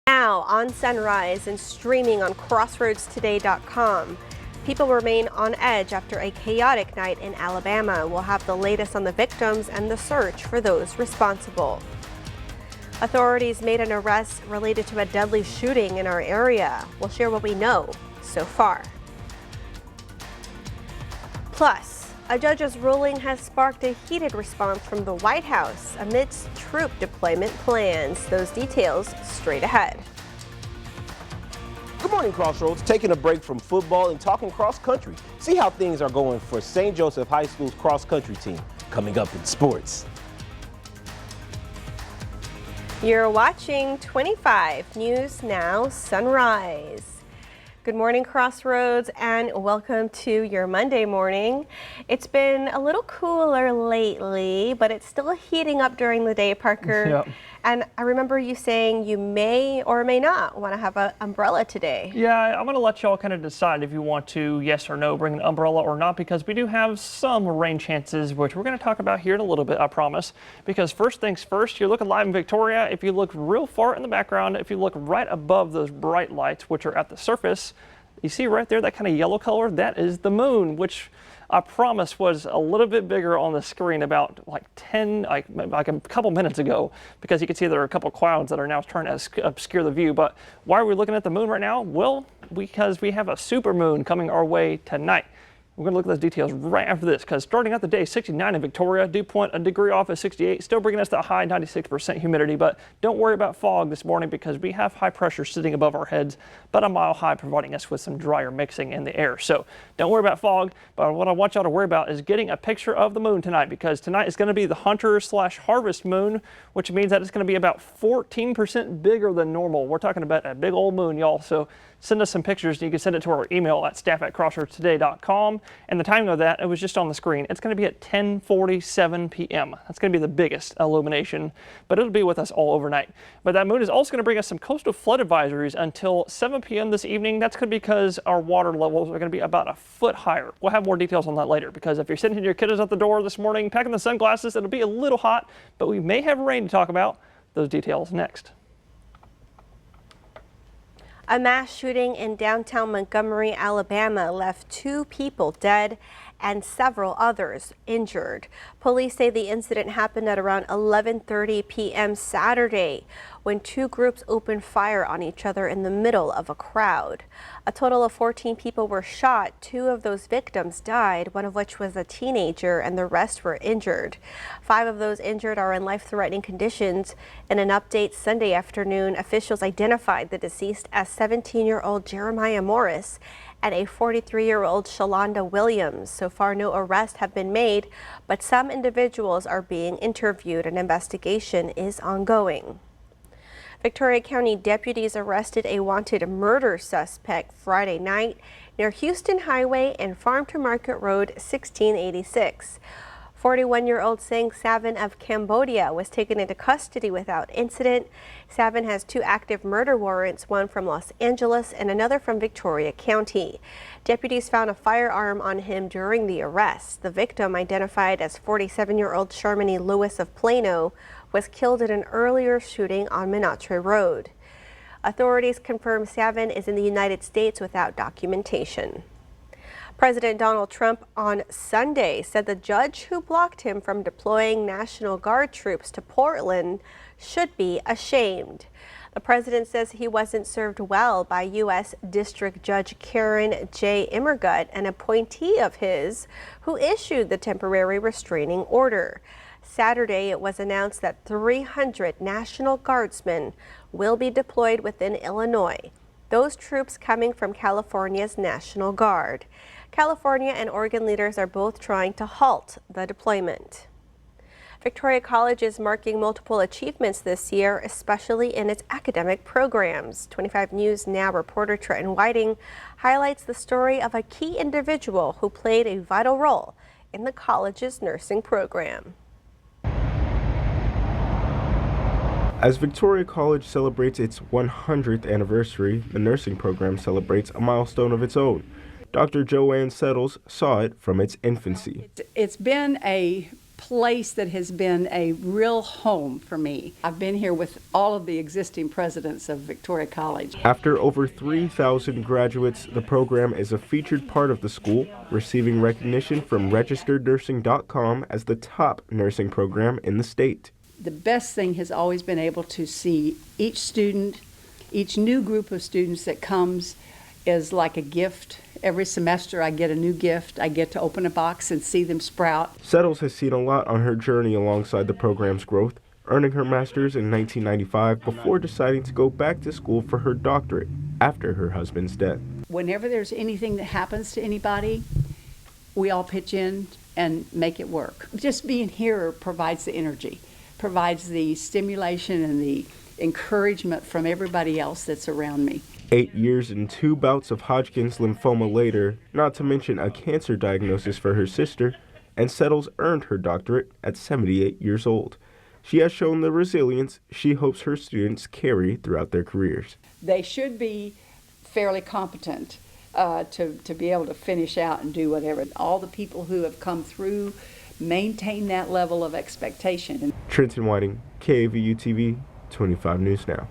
Now on Sunrise and streaming on crossroadstoday.com. People remain on edge after a chaotic night in Alabama. We'll have the latest on the victims and the search for those responsible. Authorities made an arrest related to a deadly shooting in our area. We'll share what we know so far. Plus, a judge's ruling has sparked a heated response from the White House amidst troop deployment plans. Those details straight ahead. Good morning, Crossroads. Taking a break from football and talking cross country. See how things are going for St. Joseph High School's cross country team. Coming up in sports. You're watching 25 News Now Sunrise. Good morning, Crossroads, and welcome to your Monday morning. It's been a little cooler lately, but it's still heating up during the day, Parker. Yep. And I remember you saying you may or may not want to have an umbrella today. Yeah, I'm going to let y'all kind of decide if you want to, yes or no, bring an umbrella or not, because we do have some rain chances, which we're going to talk about here in a little bit, I promise. Because first things first, you're looking live in Victoria. If you look real far in the background, if you look right above those bright lights, which are at the surface, you see right there that kind of yellow color? That is the moon, which I promise was a little bit bigger on the screen about like a couple minutes ago, because you can see there are a couple clouds that are now trying to obscure the view. But why are we looking at the moon right now? Well, because we have a super moon coming our way tonight. We're going to look at those details right after this, because starting out the day, 69 in Victoria, dew point a degree off at 68, still bringing us to a high 96% humidity. But don't worry about fog this morning, because we have high pressure sitting above our heads, but a mile high, providing us with some drier mixing in the air. So don't worry about fog, but what I want y'all to worry about is getting a picture of the moon tonight, because tonight is going to be the hunter/harvest moon, which means that it's going to be about 14% bigger than normal. We're talking about a big old moon, y'all. So send us some pictures. You can send it to our email at staff@crossroadstoday.com. And the timing of that, it was just on the screen. It's going to be at 10:47 p.m. That's going to be the biggest illumination, but it'll be with us all overnight. But that moon is also going to bring us some coastal flood advisories until 7 p.m. this evening. That's going to be because our water levels are going to be about a foot higher. We'll have more details on that later, because if you're sitting your kiddos at the door this morning packing the sunglasses, it'll be a little hot, but we may have rain to talk about. Those details next. A mass shooting in downtown Montgomery, Alabama left 2 people dead and several others injured. Police say the incident happened at around 11:30 p.m. Saturday, when 2 groups opened fire on each other in the middle of a crowd. A total of 14 people were shot. 2 of those victims died, one of which was a teenager, and the rest were injured. 5 of those injured are in life-threatening conditions. In an update Sunday afternoon, officials identified the deceased as 17-year-old Jeremiah Morris and a 43-year-old Shalonda Williams. So far, no arrests have been made, but some individuals are being interviewed. An investigation is ongoing. Victoria County deputies arrested a wanted murder suspect Friday night near Houston Highway and Farm to Market Road 1686. 41-year-old Sang Savin of Cambodia was taken into custody without incident. Savin has 2 active murder warrants, one from Los Angeles and another from Victoria County. Deputies found a firearm on him during the arrest. The victim, identified as 47-year-old Sharmini Lewis of Plano, was killed in an earlier shooting on Menatre Road. Authorities confirm Savin is in the United States without documentation. President Donald Trump on Sunday said the judge who blocked him from deploying National Guard troops to Portland should be ashamed. The president says he wasn't served well by U.S. District Judge Karen J. Immergut, an appointee of his, who issued the temporary restraining order. Saturday, it was announced that 300 National Guardsmen will be deployed within Illinois, those troops coming from California's National Guard. California and Oregon leaders are both trying to halt the deployment. Victoria College is marking multiple achievements this year, especially in its academic programs. 25 News Now reporter Trenton Whiting highlights the story of a key individual who played a vital role in the college's nursing program. As Victoria College celebrates its 100th anniversary, the nursing program celebrates a milestone of its own. Dr. Joanne Settles saw it from its infancy. It's been a place that has been a real home for me. I've been here with all of the existing presidents of Victoria College. After over 3,000 graduates, the program is a featured part of the school, receiving recognition from registerednursing.com as the top nursing program in the state. The best thing has always been able to see each student, each new group of students that comes is like a gift. Every semester I get a new gift. I get to open a box and see them sprout. Settles has seen a lot on her journey alongside the program's growth, earning her master's in 1995 before deciding to go back to school for her doctorate after her husband's death. Whenever there's anything that happens to anybody, we all pitch in and make it work. Just being here provides the energy, provides the stimulation and the encouragement from everybody else that's around me. 8 years and 2 bouts of Hodgkin's lymphoma later, not to mention a cancer diagnosis for her sister, and Settles earned her doctorate at 78 years old. She has shown the resilience she hopes her students carry throughout their careers. They should be fairly competent to be able to finish out and do whatever. All the people who have come through maintain that level of expectation. Trenton Whiting, KAVU-TV, 25 News Now.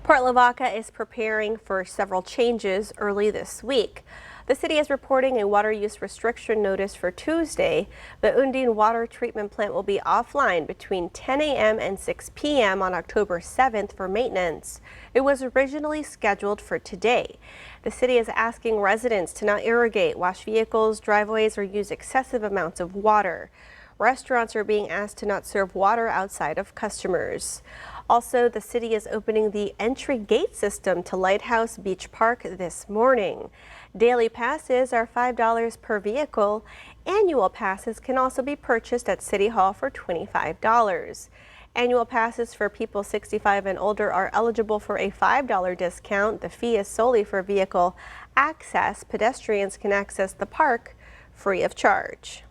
Port Lavaca is preparing for several changes early this week. The city is reporting a water use restriction notice for Tuesday. The Undine Water Treatment Plant will be offline between 10 a.m. and 6 p.m. on October 7th for maintenance. It was originally scheduled for today. The city is asking residents to not irrigate, wash vehicles, driveways, or use excessive amounts of water. Restaurants are being asked to not serve water outside of customers. Also, the city is opening the entry gate system to Lighthouse Beach Park this morning. Daily passes are $5 per vehicle. Annual passes can also be purchased at City Hall for $25. Annual passes for people 65 and older are eligible for a $5 discount. The fee is solely for vehicle access. Pedestrians can access the park free of charge.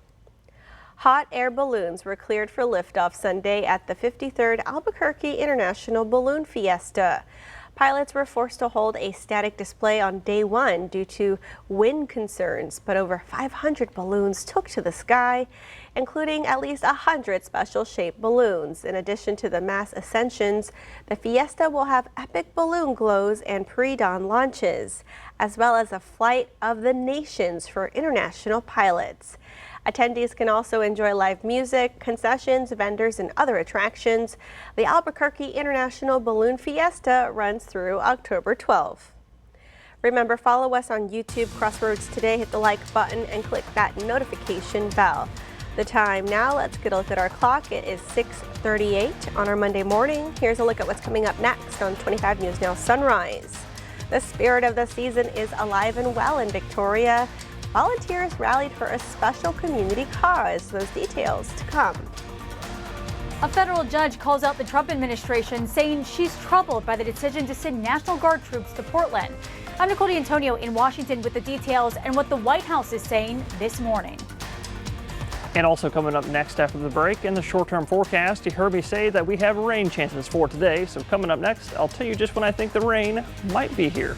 Hot air balloons were cleared for liftoff Sunday at the 53rd Albuquerque International Balloon Fiesta. Pilots were forced to hold a static display on day one due to wind concerns, but over 500 balloons took to the sky, including at least 100 special-shaped balloons. In addition to the mass ascensions, the fiesta will have epic balloon glows and pre-dawn launches, as well as a flight of the nations for international pilots. Attendees can also enjoy live music, concessions, vendors, and other attractions. The Albuquerque International Balloon Fiesta runs through October 12th. Remember, follow us on YouTube, Crossroads Today. Hit the like button and click that notification bell. The time now, let's get a look at our clock. It is 6:38 on our Monday morning. Here's a look at what's coming up next on 25 News Now Sunrise. The spirit of the season is alive and well in Victoria. Volunteers rallied for a special community cause. Those details to come. A federal judge calls out the Trump administration, saying she's troubled by the decision to send National Guard troops to Portland. I'm Nicole D'Antonio in Washington with the details and what the White House is saying this morning. And also coming up next after the break, in the short-term forecast, you heard me say that we have rain chances for today. So coming up next, I'll tell you just when I think the rain might be here.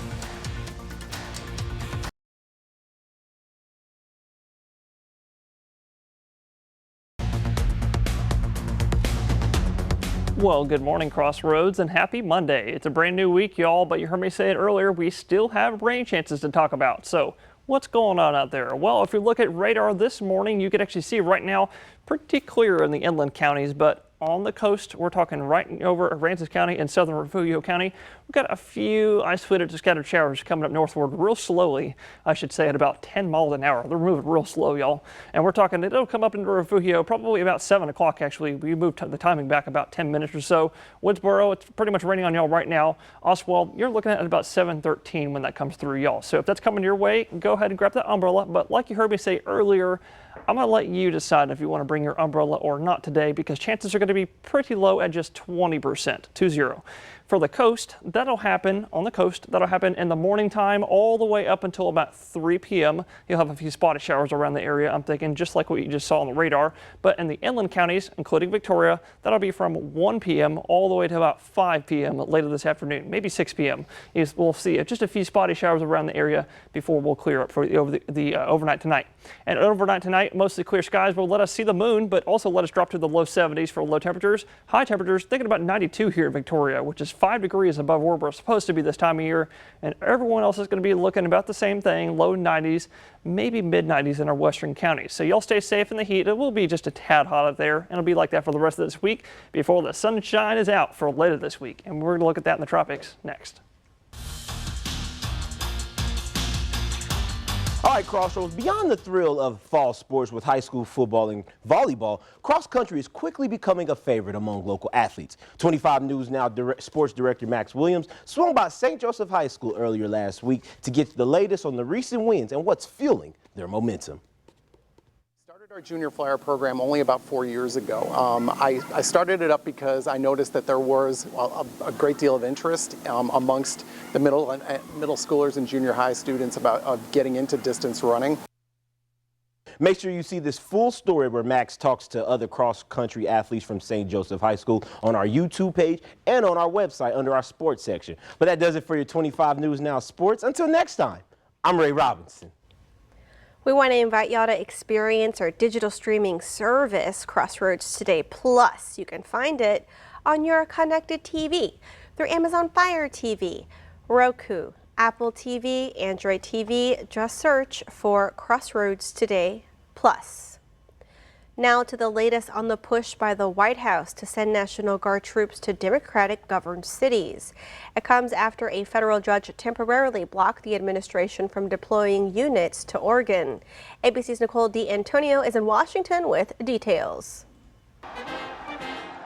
Well, good morning, Crossroads, and happy Monday. It's a brand new week, y'all, but you heard me say it earlier, we still have rain chances to talk about. So what's going on out there? Well, if you look at radar this morning, you could actually see right now pretty clear in the inland counties, but on the coast, we're talking right over Aransas County and southern Refugio County. We've got a few isolated to scattered showers coming up northward real slowly, I should say, at about 10 miles an hour. They're moving real slow, y'all. And we're talking, it'll come up into Refugio probably about 7 o'clock, actually. We moved the timing back about 10 minutes or so. Woodsboro, it's pretty much raining on y'all right now. Oswald, you're looking at about 7:13 when that comes through, y'all. So if that's coming your way, go ahead and grab that umbrella. But like you heard me say earlier, I'm going to let you decide if you want to bring your umbrella or not today, because chances are going to be pretty low at just 20%, 20. For the coast, that'll happen in the morning time all the way up until about 3 p.m. You'll have a few spotty showers around the area, I'm thinking, just like what you just saw on the radar. But in the inland counties, including Victoria, that'll be from 1 p.m. all the way to about 5 p.m. later this afternoon, maybe 6 p.m. We'll see just a few spotty showers around the area before we'll clear up for the overnight tonight. And overnight tonight, mostly clear skies will let us see the moon, but also let us drop to the low 70s for low temperatures. High temperatures, thinking about 92 here in Victoria, which is 5 degrees above where we're supposed to be this time of year. And everyone else is going to be looking about the same thing, low 90s, maybe mid 90s in our western counties. So y'all stay safe in the heat. It will be just a tad hot up there, and it'll be like that for the rest of this week before the sunshine is out for later this week. And we're going to look at that in the tropics next. All right, Crossroads, beyond the thrill of fall sports with high school football and volleyball, cross country is quickly becoming a favorite among local athletes. 25 News Now sports director Max Williams swung by St. Joseph High School earlier last week to get the latest on the recent wins and what's fueling their momentum. Our Junior Flyer program only about 4 years ago. I started it up because I noticed that there was a great deal of interest amongst the middle schoolers and junior high students about getting into distance running. Make sure you see this full story where Max talks to other cross-country athletes from St. Joseph High School on our YouTube page and on our website under our sports section. But that does it for your 25 News Now Sports. Until next time, I'm Ray Robinson. We want to invite y'all to experience our digital streaming service, Crossroads Today Plus. You can find it on your connected TV through Amazon Fire TV, Roku, Apple TV, Android TV. Just search for Crossroads Today Plus. Now to the latest on the push by the White House to send National Guard troops to Democratic-governed cities. It comes after a federal judge temporarily blocked the administration from deploying units to Oregon. ABC's Nicole D'Antonio is in Washington with details.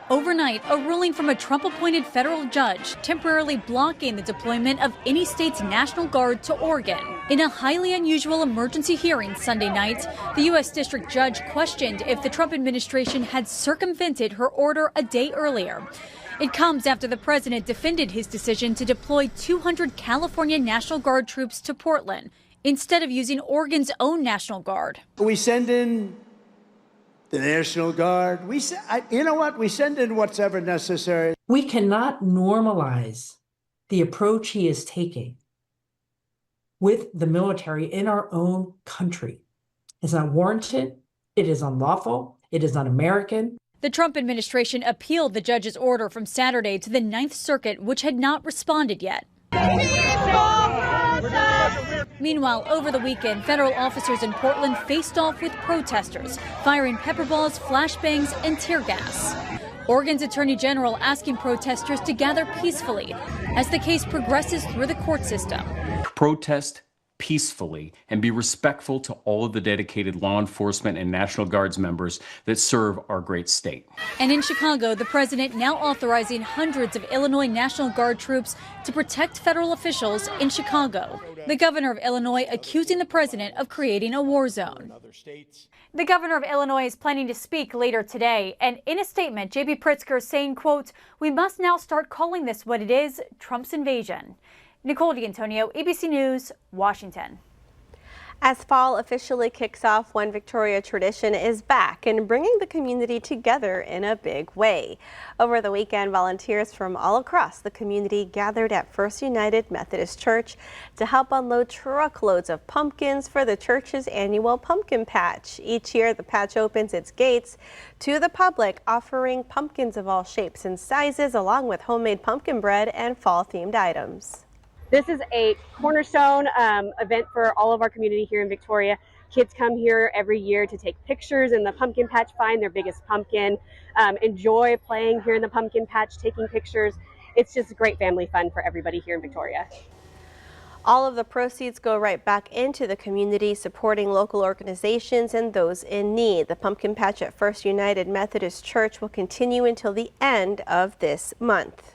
Overnight, a ruling from a Trump-appointed federal judge temporarily blocking the deployment of any state's National Guard to Oregon. In a highly unusual emergency hearing Sunday night, the U.S. District Judge questioned if the Trump administration had circumvented her order a day earlier. It comes after the president defended his decision to deploy 200 California National Guard troops to Portland instead of using Oregon's own National Guard. We send in the National Guard. You know what? We send in what's ever necessary. We cannot normalize the approach he is taking with the military in our own country. It's not warranted. It is unlawful. It is un-American. The Trump administration appealed the judge's order from Saturday to the Ninth Circuit, which had not responded yet. Meanwhile, over the weekend, federal officers in Portland faced off with protesters, firing pepper balls, flashbangs, and tear gas. Oregon's Attorney General asking protesters to gather peacefully as the case progresses through the court system. Protest peacefully and be respectful to all of the dedicated law enforcement and National Guards members that serve our great state. And in Chicago, the president now authorizing hundreds of Illinois National Guard troops to protect federal officials in Chicago. The governor of Illinois accusing the president of creating a war zone. The governor of Illinois is planning to speak later today, and in a statement, J.B. Pritzker is saying, quote, "We must now start calling this what it is, Trump's invasion." Nicole D'Antonio, ABC News, Washington. As fall officially kicks off, one Victoria tradition is back and bringing the community together in a big way. Over the weekend, volunteers from all across the community gathered at First United Methodist Church to help unload truckloads of pumpkins for the church's annual pumpkin patch. Each year, the patch opens its gates to the public, offering pumpkins of all shapes and sizes, along with homemade pumpkin bread and fall-themed items. This is a cornerstone event for all of our community here in Victoria. Kids come here every year to take pictures in the pumpkin patch, find their biggest pumpkin, enjoy playing here in the pumpkin patch, taking pictures. It's just great family fun for everybody here in Victoria. All of the proceeds go right back into the community, supporting local organizations and those in need. The pumpkin patch at First United Methodist Church will continue until the end of this month.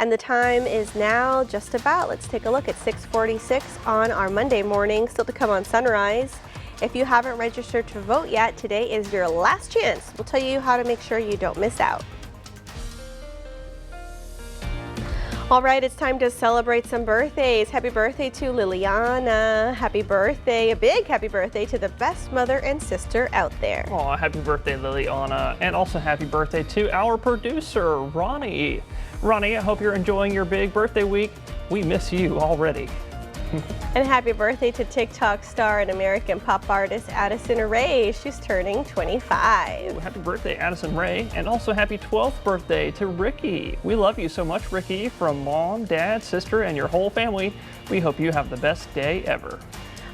And the time is now just about, let's take a look at 6:46 on our Monday morning, still to come on Sunrise. If you haven't registered to vote yet, today is your last chance. We'll tell you how to make sure you don't miss out. All right, it's time to celebrate some birthdays. Happy birthday to Liliana. Happy birthday, a big happy birthday to the best mother and sister out there. Aw, happy birthday, Liliana. And also happy birthday to our producer, Ronnie. Ronnie, I hope you're enjoying your big birthday week. We miss you already. And happy birthday to TikTok star and American pop artist Addison Rae. She's turning 25. Happy birthday, Addison Rae. And also happy 12th birthday to Ricky. We love you so much, Ricky, from mom, dad, sister, and your whole family. We hope you have the best day ever.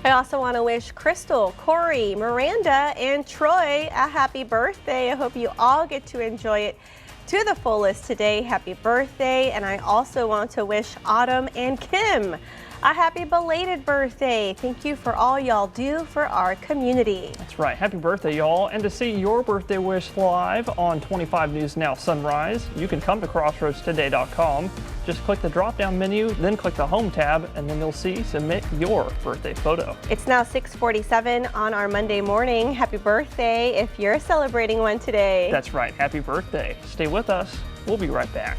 I also want to wish Crystal, Corey, Miranda, and Troy a happy birthday. I hope you all get to enjoy it to the fullest today. Happy birthday. And I also want to wish Autumn and Kim a happy belated birthday. Thank you for all y'all do for our community. That's right. Happy birthday, y'all. And to see your birthday wish live on 25 News Now Sunrise, you can come to crossroadstoday.com. Just click the drop-down menu, then click the Home tab, and then you'll see Submit Your Birthday Photo. It's now 6:47 on our Monday morning. Happy birthday if you're celebrating one today. That's right. Happy birthday. Stay with us. We'll be right back.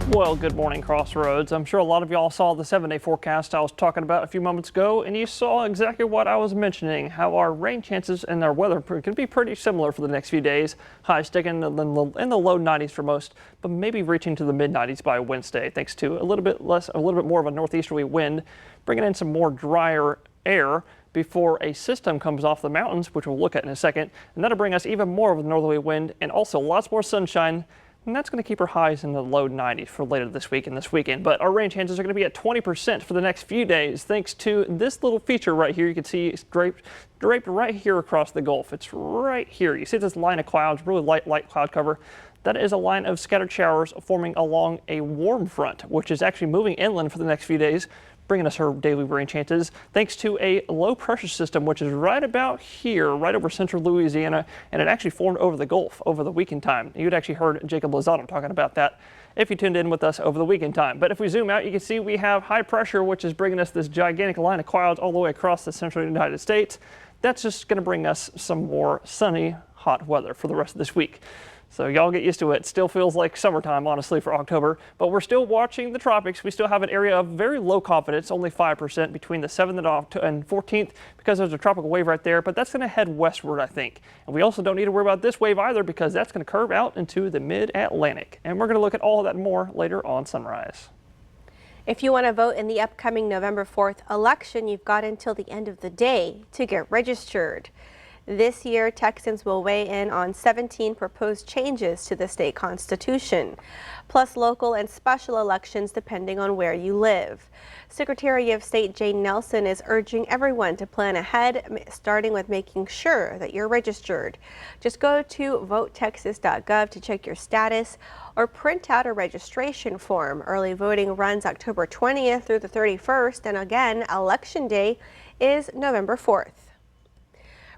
Well, good morning, Crossroads. I'm sure a lot of y'all saw the 7-day forecast I was talking about a few moments ago, and you saw exactly what I was mentioning, how our rain chances and our weather can be pretty similar for the next few days. Highs sticking in the low 90s for most, but maybe reaching to the mid 90s by Wednesday, thanks to a little bit more of a northeasterly wind, bringing in some more drier air before a system comes off the mountains, which we'll look at in a second, and that'll bring us even more of a northerly wind and also lots more sunshine. And that's going to keep our highs in the low 90s for later this week and this weekend. But our rain chances are going to be at 20% for the next few days, thanks to this little feature right here. You can see it's draped right here across the Gulf. It's right here. You see this line of clouds, really light cloud cover. That is a line of scattered showers forming along a warm front, which is actually moving inland for the next few days, bringing us our daily rain chances, thanks to a low pressure system, which is right about here, right over central Louisiana, and it actually formed over the Gulf over the weekend time. You'd actually heard Jacob Lozano talking about that if you tuned in with us over the weekend time. But if we zoom out, you can see we have high pressure, which is bringing us this gigantic line of clouds all the way across the central United States. That's just going to bring us some more sunny, hot weather for the rest of this week. So y'all get used to it. Still feels like summertime, honestly, for October, but we're still watching the tropics. We still have an area of very low confidence, only 5% between the 7th and 14th because there's a tropical wave right there, but that's going to head westward, I think. And we also don't need to worry about this wave either because that's going to curve out into the mid-Atlantic. And we're going to look at all of that and more later on Sunrise. If you want to vote in the upcoming November 4th election, you've got until the end of the day to get registered. This year, Texans will weigh in on 17 proposed changes to the state constitution, plus local and special elections depending on where you live. Secretary of State Jane Nelson is urging everyone to plan ahead, starting with making sure that you're registered. Just go to votetexas.gov to check your status or print out a registration form. Early voting runs October 20th through the 31st, and again, Election Day is November 4th.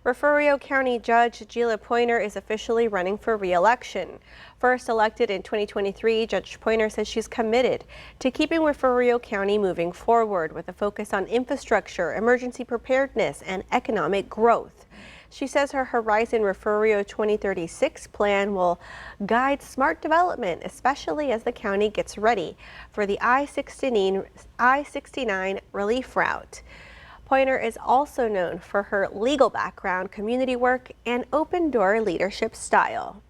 Refugio County Judge Gila Pointer is officially running for re-election. First elected in 2023, Judge Pointer says she's committed to keeping Refugio County moving forward with a focus on infrastructure, emergency preparedness, and economic growth. She says her Horizon Refugio 2036 plan will guide smart development, especially as the county gets ready for the I-69 relief route. Pointer is also known for her legal background, community work, and open-door leadership style.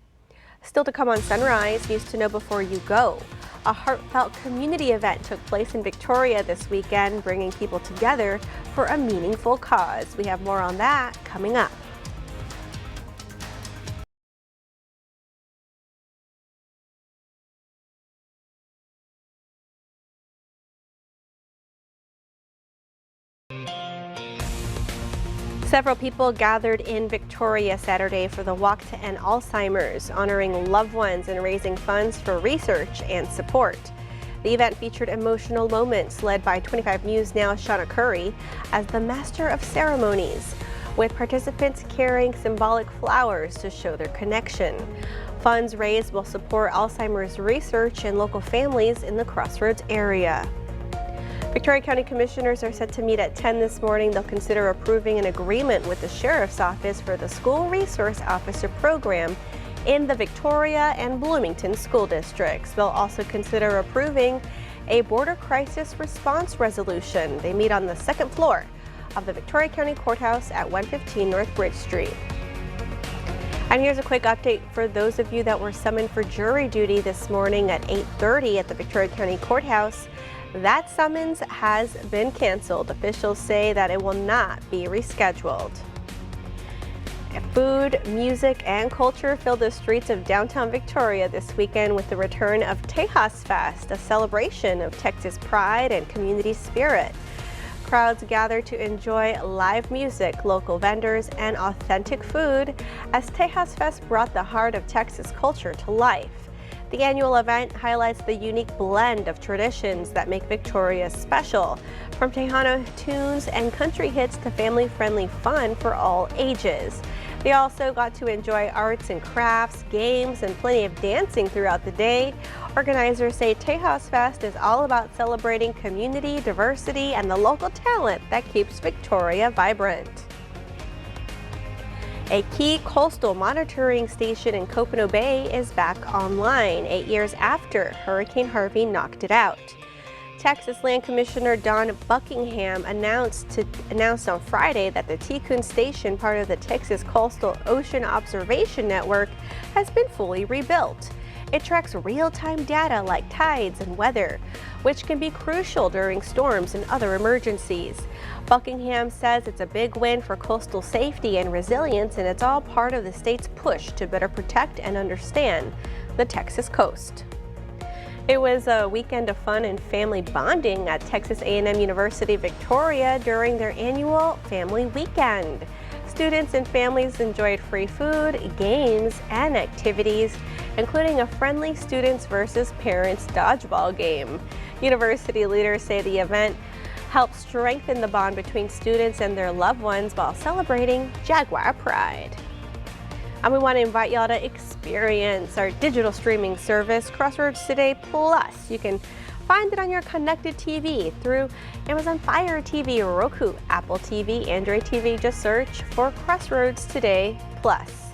Still to come on Sunrise, news to know before you go. A heartfelt community event took place in Victoria this weekend, bringing people together for a meaningful cause. We have more on that coming up. Several people gathered in Victoria Saturday for the Walk to End Alzheimer's, honoring loved ones and raising funds for research and support. The event featured emotional moments led by 25 News Now's Shauna Curry as the master of ceremonies, with participants carrying symbolic flowers to show their connection. Funds raised will support Alzheimer's research and local families in the Crossroads area. Victoria County Commissioners are set to meet at 10 this morning. They'll consider approving an agreement with the Sheriff's Office for the School Resource Officer Program in the Victoria and Bloomington school districts. They'll also consider approving a border crisis response resolution. They meet on the second floor of the Victoria County Courthouse at 115 North Bridge Street. And here's a quick update for those of you that were summoned for jury duty this morning at 8:30 at the Victoria County Courthouse. That summons has been canceled. Officials say that it will not be rescheduled. Food, music, and culture filled the streets of downtown Victoria this weekend with the return of Tejas Fest, a celebration of Texas pride and community spirit. Crowds gathered to enjoy live music, local vendors, and authentic food as Tejas Fest brought the heart of Texas culture to life. The annual event highlights the unique blend of traditions that make Victoria special, from Tejano tunes and country hits to family-friendly fun for all ages. They also got to enjoy arts and crafts, games, and plenty of dancing throughout the day. Organizers say Tejas Fest is all about celebrating community, diversity, and the local talent that keeps Victoria vibrant. A key coastal monitoring station in Copano Bay is back online 8 years after Hurricane Harvey knocked it out. Texas Land Commissioner Don Buckingham announced on Friday that the Ticoon Station, part of the Texas Coastal Ocean Observation Network, has been fully rebuilt. It tracks real-time data like tides and weather, which can be crucial during storms and other emergencies. Buckingham says it's a big win for coastal safety and resilience, and it's all part of the state's push to better protect and understand the Texas coast. It was a weekend of fun and family bonding at Texas A&M University Victoria during their annual Family Weekend. Students and families enjoyed free food, games, and activities, including a friendly students versus parents dodgeball game. University leaders say the event helped strengthen the bond between students and their loved ones while celebrating Jaguar Pride. And we want to invite y'all to experience our digital streaming service, Crossroads Today Plus. You can find it on your connected TV through Amazon Fire TV, Roku, Apple TV, Android TV. Just search for Crossroads Today Plus.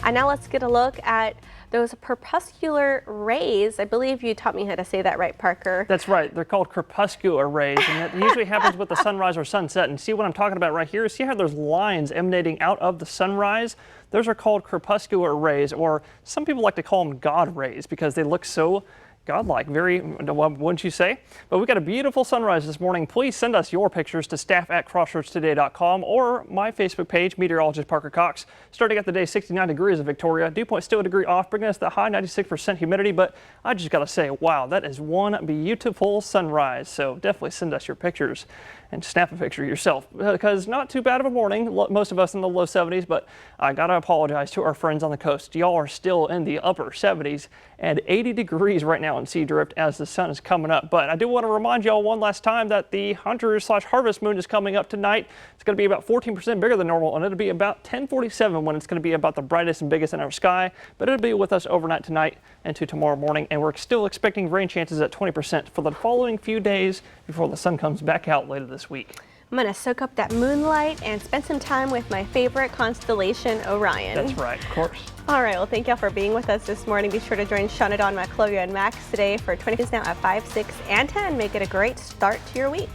And now let's get a look at those crepuscular rays. I believe you taught me how to say that right, Parker. That's right. They're called crepuscular rays, and it usually happens with the sunrise or sunset. And see what I'm talking about right here? See how there's lines emanating out of the sunrise? Those are called crepuscular rays, or some people like to call them God rays because they look so godlike, very, wouldn't you say? But we got a beautiful sunrise this morning. Please send us your pictures to staff@crossroadstoday.com or my Facebook page, meteorologist Parker Cox. Starting out the day, 69 degrees in Victoria. Dew point still a degree off, bringing us the high 96% humidity. But I just got to say, wow, that is one beautiful sunrise. So definitely send us your pictures and snap a picture yourself, because not too bad of a morning. Most of us in the low 70s, but I gotta apologize to our friends on the coast. Y'all are still in the upper 70s and 80 degrees right now in Seadrift as the sun is coming up. But I do want to remind y'all one last time that the Hunter/Harvest Moon is coming up tonight. It's going to be about 14% bigger than normal, and it'll be about 10:47 when it's going to be about the brightest and biggest in our sky. But it'll be with us overnight tonight into tomorrow morning, and we're still expecting rain chances at 20% for the following few days before the sun comes back out later this week. I'm going to soak up that moonlight and spend some time with my favorite constellation, Orion. That's right, of course. All right, well, thank y'all for being with us this morning. Be sure to join Shauna, Dawn, Chloe, and Max today for 20 now at 5, 6, and 10. Make it a great start to your week.